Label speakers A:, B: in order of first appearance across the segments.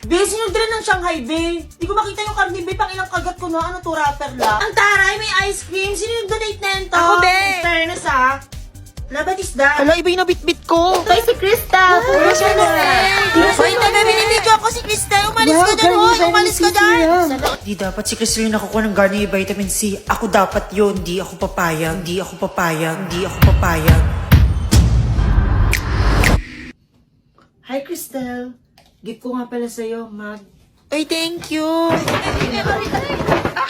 A: Be, sinagdala ng Shanghai, be. Di ko makita yung karne, be. Pang ilang kagat ko na. Ano to, rapper lang. Ang taray, may ice cream. Sino yung donate na yun to?
B: Ako, be.
A: In fairness, ha? Labat is that?
B: Hala, iba yung nabitbit ko.
A: Ito si Crystal. Puro siya na.
B: Hoy, nabibinibidyo ako si Crystal. Umalis ka dyan, hoy. Umalis ka dyan.
C: Di dapat si Crystal yung nakukuha ng Garnier Vitamin C. Ako dapat yun. Di ako papayag. Di ako papayag. Di ako papayag.
A: Hi, Crystal. Gift ko nga pala sa'yo, Mag.
B: Ay, thank you.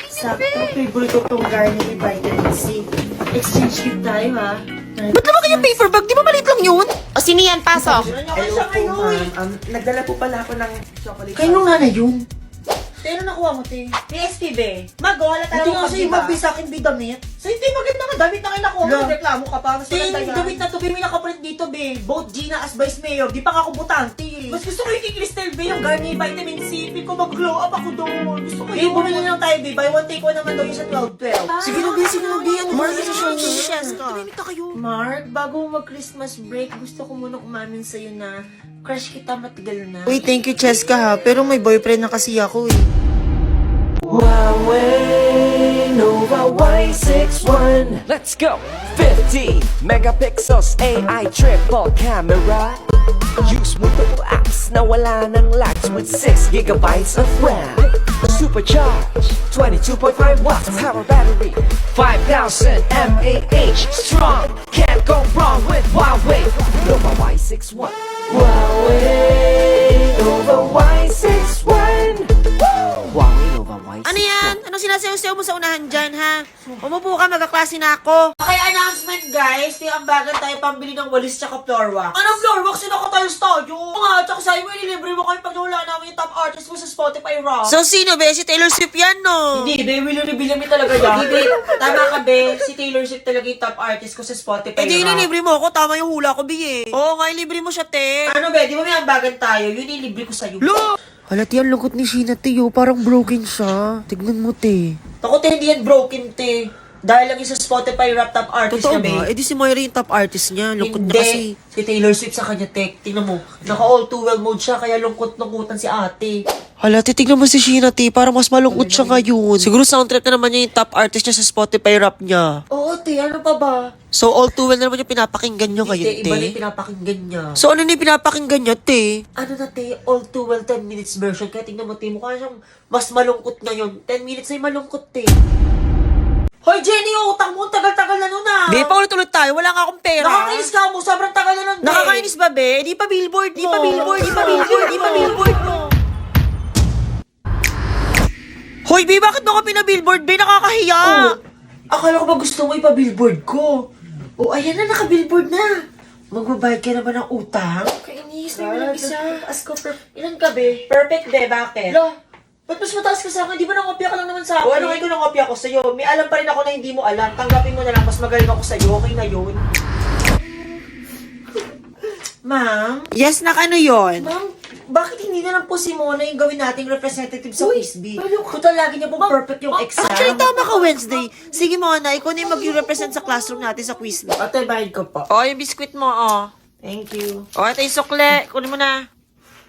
A: Sakto, favorite ko tong Garnier Vitamin C. Exchange gift tayo, ha?
B: Ba't naman kanyang paper bag? Di ba maliit lang yun? O, sino yan? Pasok.
A: Hello po, ma'am.
C: Nagdala po pala ako ng chocolate.
A: Kayo nung nanay yun? Te, ano nakuha mo, te? PSP, be. Mag-wala tayo. Hindi nga sa'yo, mag-be sa akin, be, damit. Sa hindi, maganda nga, damit na kayo nakuha mo. Reklamo ka pa. Mas maganda yan. Damit na to, be, may nakaprint dito, be. Both Gina as Vice Mayor. Di pa nga ako butante. Mas gusto ko yung kay Crystal, be, yung Garnier Vitamin C. Feel ko mag-glow up ako doon. Gusto ko yun. Bumili lang tayo, be. Buy one, take one naman daw yung sa 12-12.
B: Sige na, be. Sige na, be. Ano
A: Mark,
B: ba
A: ano
B: siya?
A: siya?
B: Tumimik na kayo.
A: Mark, bago mag-Christmas break, gusto ko munang umamin sa'yo na crush kita matagal na.
B: Uy, thank you, Cheska, ha. Pero may boyfriend na kasi ako, eh.
D: Huawei Nova Y61.
E: Let's go! 50 megapixels AI triple camera. Use multiple apps na wala ng lags with 6 gigabytes of RAM. Supercharged, 22.5 watts power battery, 5,000 mAh strong. Can't go wrong with Huawei Nova Y61.
D: Huawei Nova Y61.
E: Huawei Nova Y61.
B: Ano yan? Anong sinasayaw-sayaw mo sa unahan dyan, ha? Umupo ka, magkaklase na ako.
A: Okay, announcement guys. Tiambagan tayo pambili ng walis tsaka floor wax. Anong floor wax? Sinakatiles tayo. Nga, tsaka sa'yo mo ililibre mo kayo pag nawala namin yung top artist mo sa Spotify Rock.
B: So, sino, be? Si Taylor Swift yan, no?
A: Hindi, be. Willy mo talaga yan. Hindi, be. Tama ka, be. Si Taylor Swift talaga yung top artist ko sa Spotify
B: Eh, di
A: Rock.
B: ililibre mo ako. Tama yung hula ko, be, eh. Oo nga, ilibre mo siya, te.
A: Ano, be? Di ba may ambagan tayo? Yun ililibre ko sa'yo.
B: Halat yan, lungkot ni Sheena, te. Parang broken siya. Tignan mo, te.
A: Ako, te, hindi yan broken, te. Dahil lang yung sa Spotify Rap top artist
B: Totoo
A: na, be.
B: ba? Eh, di si Moira yung top artist niya. Lungkot
A: Hindi.
B: na kasi.
A: Si Taylor Swift sa kanya, te. Tingnan mo. Naka all too well mode siya, kaya lungkot-lungkutan si ate.
B: Hala, titignan mo si Sheena, te. Parang mas malungkot siya ngayon. Siguro soundtrack na naman niya yung top artist niya sa Spotify rap niya.
A: Oo, te. Ano pa ba?
B: So, all too well na naman yung pinapakinggan niyo ngayon,
A: Hindi, iba na yung
B: te.
A: pinapakinggan niya.
B: So, ano na yung pinapakinggan niya, te?
A: Ano na, te? All too well 10 minutes version. Kaya tingnan mo, te. Mukha siyang mas malungkot ngayon. 10 minutes ay malungkot, te. Hoy, Jenny, utang mo. Ang tagal-tagal na nun, ah.
B: Be, paulit-ulit tayo. Wala nga akong pera.
A: Nakakainis ka mo. Sobrang tagal na nun, te.
B: Nakakainis ba, be? Di pa billboard, di pa
A: Oo.
B: billboard, di pa billboard, di pa billboard mo. Hoy, be, bakit mo ka pinabillboard, be? Nakakahiya.
A: Oh, akala ko ba gusto mo ipa-billboard ko? Oh, ayan na, naka-billboard na. Magbabayad ka naman ng utang? Kainis, may walang isa. Ask ko, ilan ka, be? Perfect, be. Bakit? Ba't mas mataas ka sa akin? Di ba nangopya ka lang naman sa akin? O ano kayo nangopya ko sa'yo? May alam pa rin ako na hindi mo alam. Tanggapin mo na lang, mas magaling ako sa'yo. Okay na yun. Ma'am?
B: Yes, ano yon?
A: Ma'am, bakit hindi na lang po si Mona yung gawin nating representative sa Quizbee? Total, lagi niya po perfect yung exam.
B: Actually, tama ka, Wednesday. Sige, Mona, ikaw na yung mag-represent sa classroom natin sa quiz.
A: Ate, bayad ko po.
B: Oh, yung biskwit mo, oh.
A: Thank you.
B: Oh, ito yung sukle. Kunin mo na.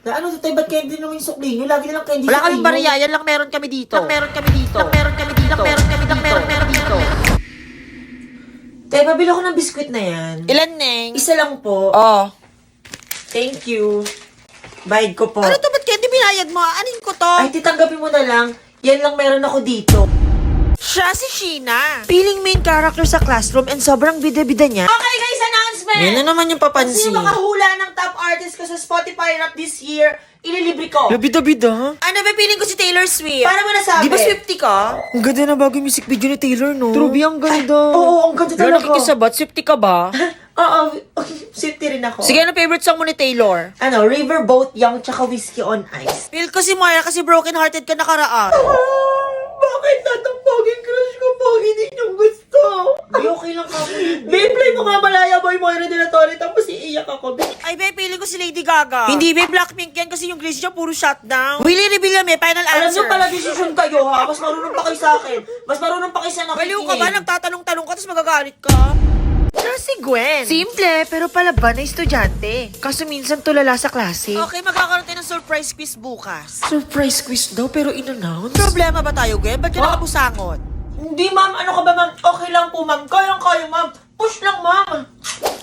A: Na ano, tayo, ba't candy naman yung sukli nyo? Lagi na lang candy
B: Wala
A: sa
B: kaming
A: inyo.
B: bariya. Yan lang meron kami dito. Lang meron kami dito. Lang meron kami dito. Lang meron kami dito. Lang meron dito.
A: Tayo, pabili ko ng biskwit na yan.
B: Ilan, Neng?
A: Isa lang po.
B: Oh.
A: Thank you. Bayad ko po.
B: Ano to? Ba't candy binayad mo? Anin ko to?
A: Ay, titanggapin mo na lang. Yan lang meron ako dito.
B: Siya si Sheena. Feeling main character sa classroom and sobrang bida-bida niya.
A: Okay guys, announcement!
B: Yan na naman yung papansin.
A: Sino makahula ng top artist ko sa Spotify Rap this year, ililibre ko.
B: Bida-bida? Ano ba, feeling ko si Taylor Swift?
A: Paano mo nasabi?
B: Di ba Swiftie ka? Ang ganda na bagong music video ni Taylor, no? Truby, ang ganda.
A: Oo, ang ganda
B: Pero
A: talaga.
B: nakikisabat, Swiftie ka ba?
A: Oo, safety rin ako.
B: Sige, ano favorite song mo ni Taylor?
A: Ano, Riverboat Young tsaka Whiskey on Ice.
B: Feel ko si Moira kasi broken-hearted ka nakaraan.
A: Bakit tatambagin crush ko po? Hindi niyo gusto. Di, okay lang kami. Babe, play mo nga Malaya Boy Moira de la Torre tapos iiyak ako.
B: Ay, be, feeling ko si Lady Gaga. Hindi, be, Blackpink yan kasi yung Grease niya puro shutdown. Willie Rebillame, final
A: Alam
B: answer.
A: niyo pala, decision kayo ha. Mas marunong pa kayo sa akin. Mas marunong pa kayo sa nakikinig.
B: Baliw ka ba? Nagtatanong-tanong ka tapos magagalit ka?
C: Siya si Gwen. Simple, pero palaban na estudyante. Kaso minsan tulala sa klase.
B: Okay, magkakaroon tayo ng surprise quiz bukas.
C: Surprise quiz daw, pero in-announce.
B: Problema ba tayo, Gwen? Ba't ka nakabusangot?
A: Hindi, ma'am. Ano ka ba, ma'am? Okay lang po, ma'am. Kayang-kaya, ma'am. Push lang, ma'am.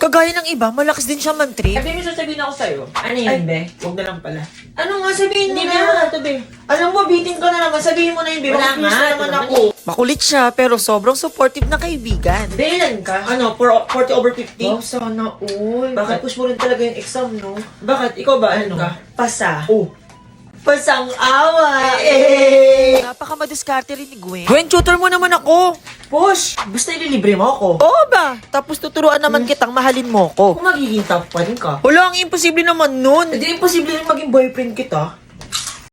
C: Kagaya ng iba, malakas din siya man-trip.
A: Sabi mo, sasabihin ako sa'yo. Ano yun, be? Huwag na lang pala. Ano nga, sabihin mo na. Ito, be. Alam mo, bitin ka na naman. Sabihin mo na yun, be.
B: Wala
A: Mag-please
B: nga,
A: na naman
B: ito
A: ako.
C: Makulit siya, pero sobrang supportive na kaibigan.
A: Be, ilan ka? Ano, 40 over 50?
C: Oh, sana all.
A: Bakit? Push mo rin talaga yung exam, no? Bakit? Ikaw ba, ano ka? Pasa. Oh. Pasang awa.
C: Napaka-madiskarte rin ni Gwen. Gwen, tutor mo naman ako.
A: Push. Basta ililibre mo ako.
C: Oo ba? Tapos tuturuan naman kitang mahalin mo ko.
A: Kung magiging top 1 ka.
C: Wala, ang imposible naman nun.
A: Hindi imposible rin maging boyfriend kita.